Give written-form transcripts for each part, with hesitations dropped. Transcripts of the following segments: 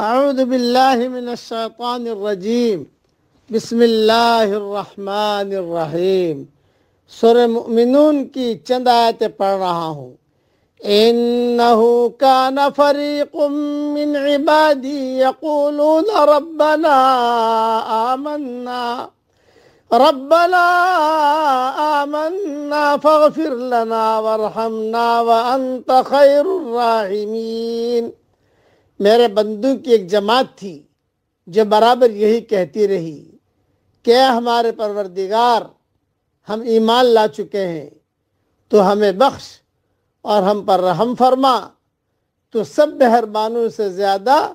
اعوذ باللہ من الشیطان الرجیم بسم اللہ الرحمن الرحیم۔ سورہ مؤمنون کی چند آیتیں پڑھ رہا ہوں۔ انہو کان فریق من عبادی یقولون ربنا آمنا فاغفر لنا وارحمنا وانت خیر الراحمین۔ میرے بندوں کی ایک جماعت تھی جو برابر یہی کہتی رہی کہ اے ہمارے پروردگار، ہم ایمان لا چکے ہیں، تو ہمیں بخش اور ہم پر رحم فرما، تو سب مہربانوں سے زیادہ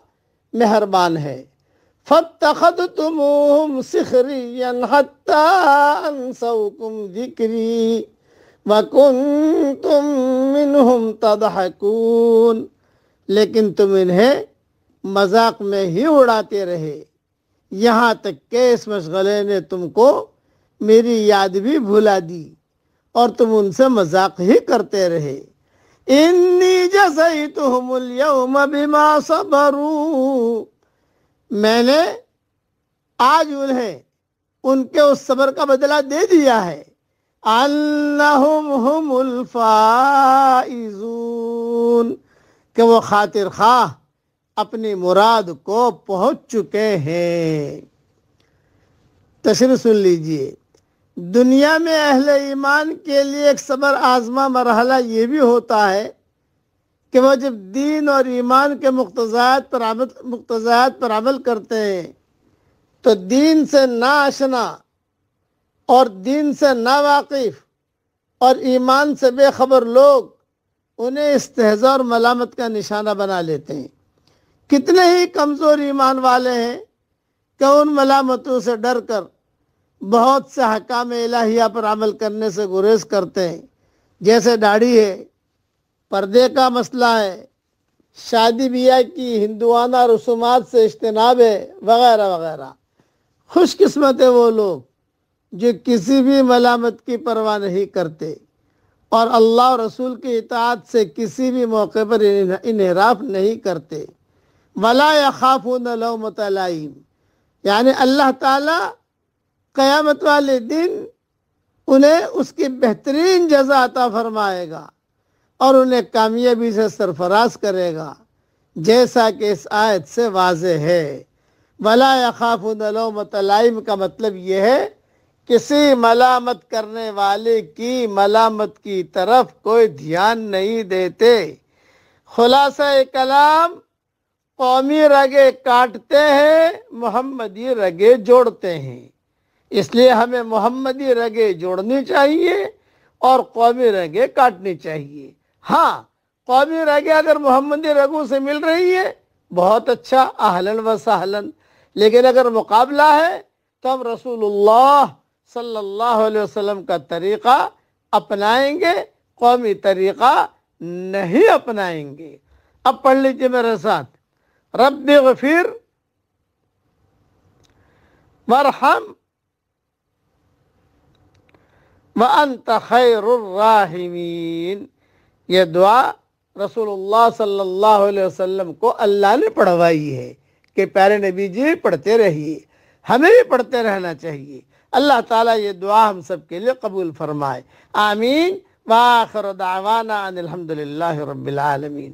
مہربان ہے۔ فَاتَّخَذْتُمُوهُمْ سِخْرِيًّا حَتَّى أَنْسَوْكُمْ ذِكْرِي وَكُنْتُمْ مِنْهُمْ تَضْحَكُونَ۔ لیکن تم انہیں مذاق میں ہی اڑاتے رہے، یہاں تک کہ اس مشغلے نے تم کو میری یاد بھی بھلا دی اور تم ان سے مذاق ہی کرتے رہے۔ انی جزیتہم اليوم بما صبروا، میں نے آج انہیں ان کے اس صبر کا بدلہ دے دیا ہے۔ انہم ہم الفائزون، کہ وہ خاطر خواہ اپنی مراد کو پہنچ چکے ہیں۔ تشریح سن لیجئے۔ دنیا میں اہل ایمان کے لیے ایک صبر آزما مرحلہ یہ بھی ہوتا ہے کہ وہ جب دین اور ایمان کے مقتضیات پر عمل کرتے ہیں تو دین سے ناآشنا اور دین سے ناواقف اور ایمان سے بے خبر لوگ انہیں استہزاء اور ملامت کا نشانہ بنا لیتے ہیں۔ کتنے ہی کمزور ایمان والے ہیں کہ ان ملامتوں سے ڈر کر بہت سے احکام الہیہ پر عمل کرنے سے گریز کرتے ہیں، جیسے داڑھی ہے، پردے کا مسئلہ ہے، شادی بیاہ کی ہندوانہ رسومات سے اجتناب ہے، وغیرہ وغیرہ۔ خوش قسمت ہے وہ لوگ جو کسی بھی ملامت کی پرواہ نہیں کرتے اور اللہ و رسول کی اطاعت سے کسی بھی موقع پر انحراف نہیں کرتے۔ وَلَا يَخَافُونَ لَوْمَةَ لَائِمٍ، یعنی اللہ تعالیٰ قیامت والے دن انہیں اس کی بہترین جزا عطا فرمائے گا اور انہیں کامیابی سے سرفراز کرے گا، جیسا کہ اس آیت سے واضح ہے۔ وَلَا يَخَافُونَ لَوْمَةَ لَائِمٍ کا مطلب یہ ہے کسی ملامت کرنے والے کی ملامت کی طرف کوئی دھیان نہیں دیتے۔ خلاصہ کلام، قومی رگے کاٹتے ہیں، محمدی رگے جوڑتے ہیں۔ اس لیے ہمیں محمدی رگے جوڑنی چاہیے اور قومی رگے کاٹنی چاہیے۔ ہاں، قومی رگے اگر محمدی رگوں سے مل رہی ہے بہت اچھا، اہلاً و سہلاً، لیکن اگر مقابلہ ہے تو ہم رسول اللہ صلی اللہ علیہ وسلم کا طریقہ اپنائیں گے، قومی طریقہ نہیں اپنائیں گے۔ اب پڑھ لیجئے میرے ساتھ۔ رب اغفر وارحم وانت خیر الراحمین، یہ دعا رسول اللہ صلی اللہ علیہ وسلم کو اللہ نے پڑھوائی ہے کہ پیارے نبی جی پڑھتے رہیے، ہمیں بھی پڑھتے رہنا چاہیے۔ اللہ تعالیٰ یہ دعا ہم سب کے لیے قبول فرمائے، آمین۔ وآخر دعوانا ان الحمدللہ رب العالمین۔